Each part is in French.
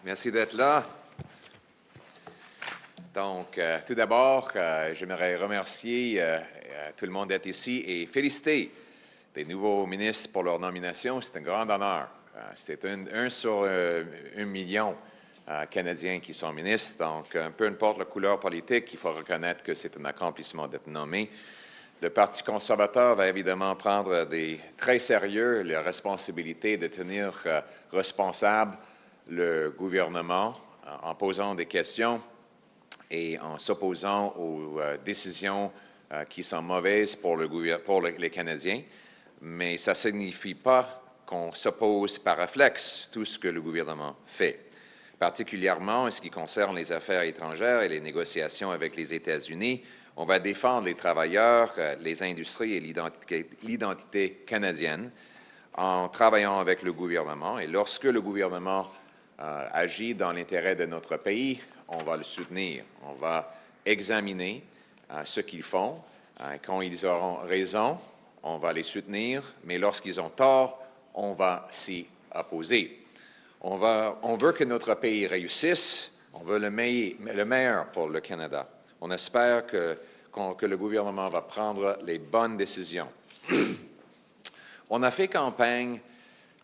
Merci d'être là. Donc, tout d'abord, j'aimerais remercier tout le monde d'être ici et féliciter les nouveaux ministres pour leur nomination. C'est un grand honneur. C'est un sur 1 million Canadiens qui sont ministres. Donc, peu importe la couleur politique, il faut reconnaître que c'est un accomplissement d'être nommé. Le Parti conservateur va évidemment prendre très sérieux la responsabilité de tenir responsable le gouvernement en posant des questions et en s'opposant aux décisions qui sont mauvaises pour les Canadiens. Mais ça ne signifie pas qu'on s'oppose par réflexe à tout ce que le gouvernement fait, particulièrement en ce qui concerne les affaires étrangères et les négociations avec les États-Unis. On va défendre les travailleurs, les industries et l'identité canadienne en travaillant avec le gouvernement. Et lorsque le gouvernement agit dans l'intérêt de notre pays, on va le soutenir. On va examiner ce qu'ils font. Quand ils auront raison, on va les soutenir, mais lorsqu'ils ont tort, on va s'y opposer. On veut que notre pays réussisse. On veut le meilleur pour le Canada. On espère que le gouvernement va prendre les bonnes décisions. On a fait campagne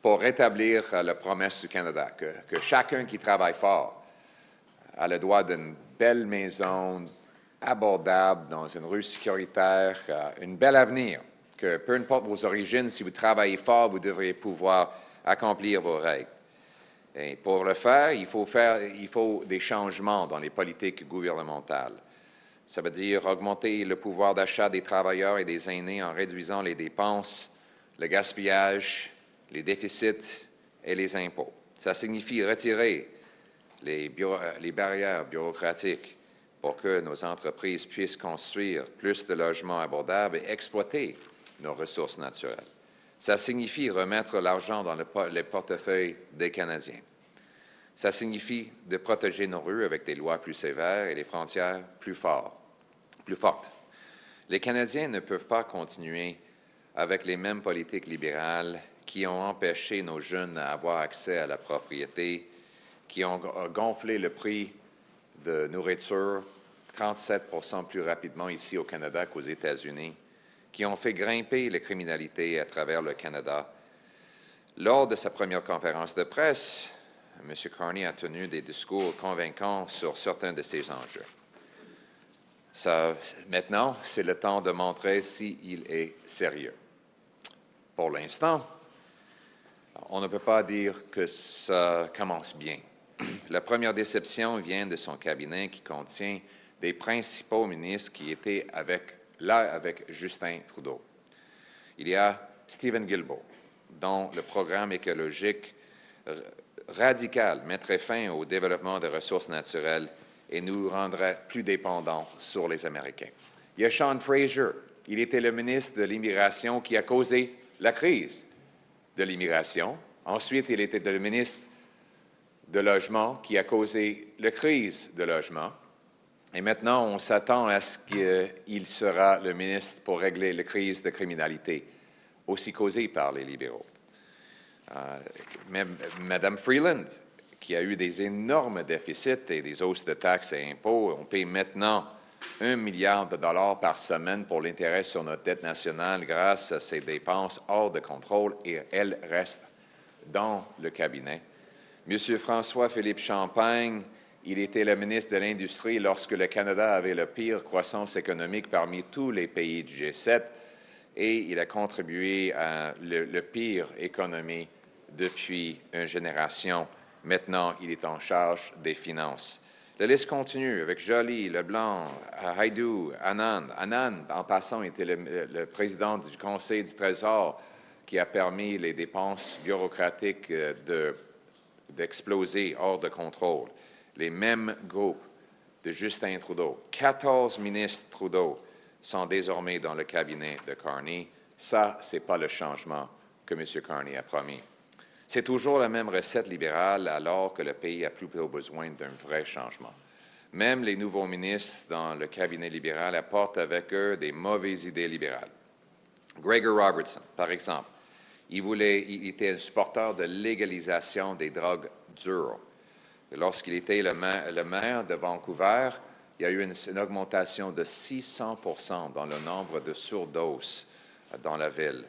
pour rétablir la promesse du Canada, que chacun qui travaille fort a le droit d'une belle maison abordable dans une rue sécuritaire, un bel avenir, que peu importe vos origines, si vous travaillez fort, vous devriez pouvoir accomplir vos règles. Et pour le faire, il faut des changements dans les politiques gouvernementales. Ça veut dire augmenter le pouvoir d'achat des travailleurs et des aînés en réduisant les dépenses, le gaspillage, les déficits et les impôts. Ça signifie retirer les barrières bureaucratiques pour que nos entreprises puissent construire plus de logements abordables et exploiter nos ressources naturelles. Ça signifie remettre l'argent dans les portefeuilles des Canadiens. Ça signifie de protéger nos rues avec des lois plus sévères et des frontières plus fortes. Les Canadiens ne peuvent pas continuer avec les mêmes politiques libérales qui ont empêché nos jeunes d'avoir accès à la propriété, qui ont gonflé le prix de nourriture 37 % plus rapidement ici au Canada qu'aux États-Unis, qui ont fait grimper la criminalité à travers le Canada. Lors de sa première conférence de presse, M. Carney a tenu des discours convaincants sur certains de ces enjeux. Maintenant, c'est le temps de montrer s'il est sérieux. Pour l'instant, on ne peut pas dire que ça commence bien. La première déception vient de son cabinet qui contient des principaux ministres qui étaient avec Justin Trudeau. Il y a Steven Guilbeault, dont le programme écologique radical mettrait fin au développement des ressources naturelles et nous rendrait plus dépendants sur les Américains. Il y a Sean Fraser. Il était le ministre de l'Immigration qui a causé la crise de l'immigration. Ensuite, il était le ministre de Logement qui a causé la crise de logement. Et maintenant, on s'attend à ce qu'il sera le ministre pour régler la crise de criminalité, aussi causée par les libéraux. Mme Freeland, qui a eu des énormes déficits et des hausses de taxes et impôts, on paye maintenant 1 milliard de dollars par semaine pour l'intérêt sur notre dette nationale grâce à ces dépenses hors de contrôle et elle reste dans le cabinet. M. François-Philippe Champagne, il était le ministre de l'Industrie lorsque le Canada avait la pire croissance économique parmi tous les pays du G7 et il a contribué à le pire économie depuis une génération. Maintenant, il est en charge des finances. La liste continue avec Joly, Leblanc, Haïdou, Anand. Anand, en passant, était le président du Conseil du Trésor qui a permis les dépenses bureaucratiques d'exploser hors de contrôle. Les mêmes groupes de Justin Trudeau, 14 ministres Trudeau, sont désormais dans le cabinet de Carney. Ça, ce n'est pas le changement que M. Carney a promis. C'est toujours la même recette libérale alors que le pays a plus besoin d'un vrai changement. Même les nouveaux ministres dans le cabinet libéral apportent avec eux des mauvaises idées libérales. Gregor Robertson, par exemple, il était un supporter de légalisation des drogues dures. Lorsqu'il était le maire de Vancouver, il y a eu une augmentation de 600 % dans le nombre de surdoses dans la ville.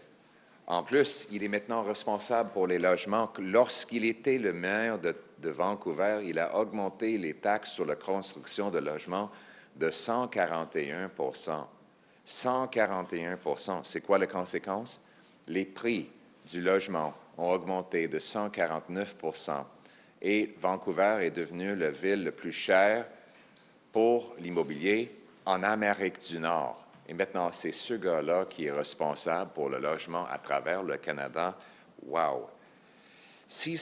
En plus, il est maintenant responsable pour les logements. Lorsqu'il était le maire de Vancouver, il a augmenté les taxes sur la construction de logements de 141 %. 141 %. C'est quoi la conséquence? Les prix du logement ont augmenté de 149 % et Vancouver est devenue la ville la plus chère pour l'immobilier en Amérique du Nord. Et maintenant, c'est ce gars-là qui est responsable pour le logement à travers le Canada. Wow! Si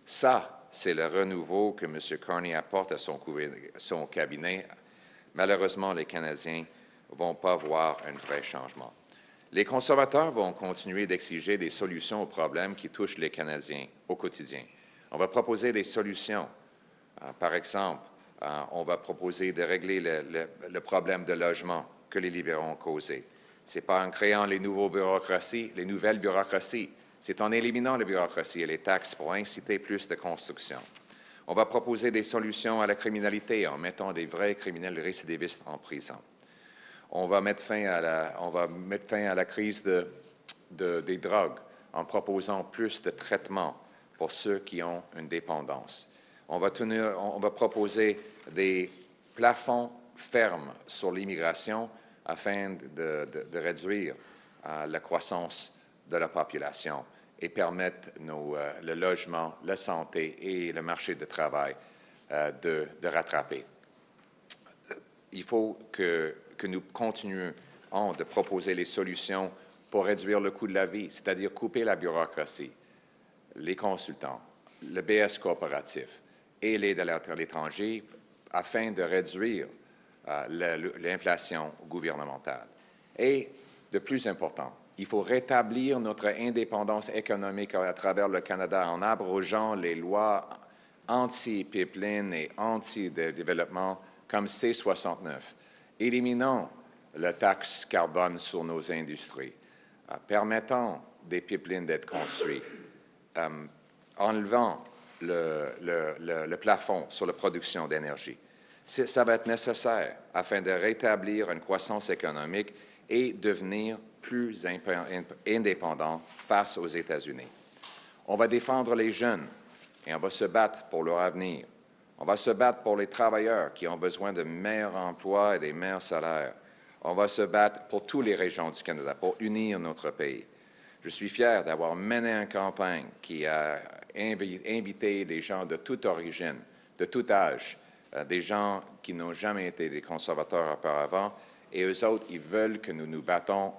ça, c'est le renouveau que M. Carney apporte à son cabinet, malheureusement, les Canadiens ne vont pas voir un vrai changement. Les conservateurs vont continuer d'exiger des solutions aux problèmes qui touchent les Canadiens au quotidien. On va proposer des solutions. Par exemple, on va proposer de régler le problème de logement que les libéraux ont causé. Ce n'est pas en créant les nouvelles bureaucraties, c'est en éliminant les bureaucraties et les taxes pour inciter plus de construction. On va proposer des solutions à la criminalité en mettant des vrais criminels récidivistes en prison. On va mettre fin à la crise des drogues en proposant plus de traitements pour ceux qui ont une dépendance. On va proposer des plafonds fermes sur l'immigration afin de réduire la croissance de la population et permettre le logement, la santé et le marché du travail de rattraper. Il faut que nous continuions de proposer les solutions pour réduire le coût de la vie, c'est-à-dire couper la bureaucratie, les consultants, le BS corporatif et l'aide à l'étranger afin de réduire l'inflation gouvernementale. Et, de plus important, il faut rétablir notre indépendance économique à travers le Canada en abrogeant les lois anti-pipeline et anti-développement comme C-69, éliminant la taxe carbone sur nos industries, permettant des pipelines d'être construits, enlevant le plafond sur la production d'énergie. Ça va être nécessaire afin de rétablir une croissance économique et devenir plus indépendant face aux États-Unis. On va défendre les jeunes et on va se battre pour leur avenir. On va se battre pour les travailleurs qui ont besoin de meilleurs emplois et des meilleurs salaires. On va se battre pour toutes les régions du Canada, pour unir notre pays. Je suis fier d'avoir mené une campagne qui a invité des gens de toute origine, de tout âge, des gens qui n'ont jamais été des conservateurs auparavant, et eux autres, ils veulent que nous nous battons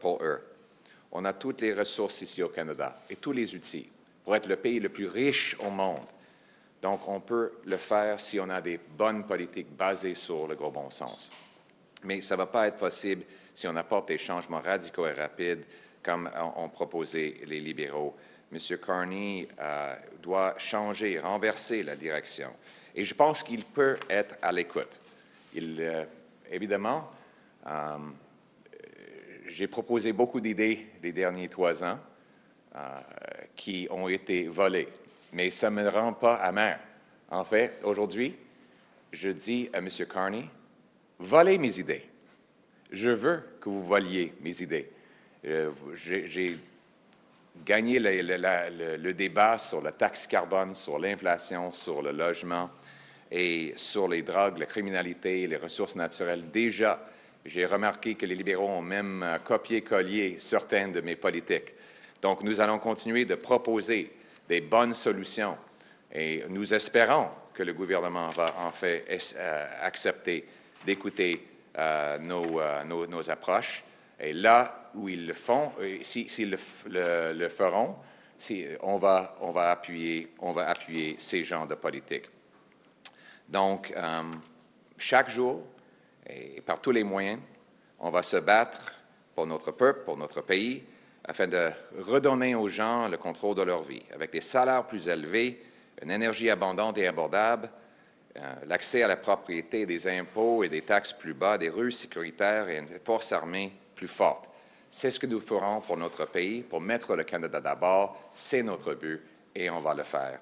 pour eux. On a toutes les ressources ici au Canada et tous les outils pour être le pays le plus riche au monde. Donc, on peut le faire si on a des bonnes politiques basées sur le gros bon sens. Mais ça ne va pas être possible si on apporte des changements radicaux et rapides comme ont proposé les libéraux. M. Carney doit changer, renverser la direction. Et je pense qu'il peut être à l'écoute. Évidemment, j'ai proposé beaucoup d'idées les derniers 3 ans qui ont été volées, mais ça ne me rend pas amer. En fait, aujourd'hui, je dis à M. Carney, volez mes idées. Je veux que vous voliez mes idées. J'ai gagné le débat sur la taxe carbone, sur l'inflation, sur le logement et sur les drogues, la criminalité, les ressources naturelles. Déjà, j'ai remarqué que les libéraux ont même copié-collé certaines de mes politiques. Donc, nous allons continuer de proposer des bonnes solutions et nous espérons que le gouvernement va en fait accepter d'écouter nos approches. Et là où ils le font, s'ils le feront, on va appuyer ces genres de politiques. Donc, chaque jour et par tous les moyens, on va se battre pour notre peuple, pour notre pays, afin de redonner aux gens le contrôle de leur vie, avec des salaires plus élevés, une énergie abondante et abordable, l'accès à la propriété, des impôts et des taxes plus bas, des rues sécuritaires et une force armée plus forte. C'est ce que nous ferons pour notre pays, pour mettre le Canada d'abord. C'est notre but et on va le faire.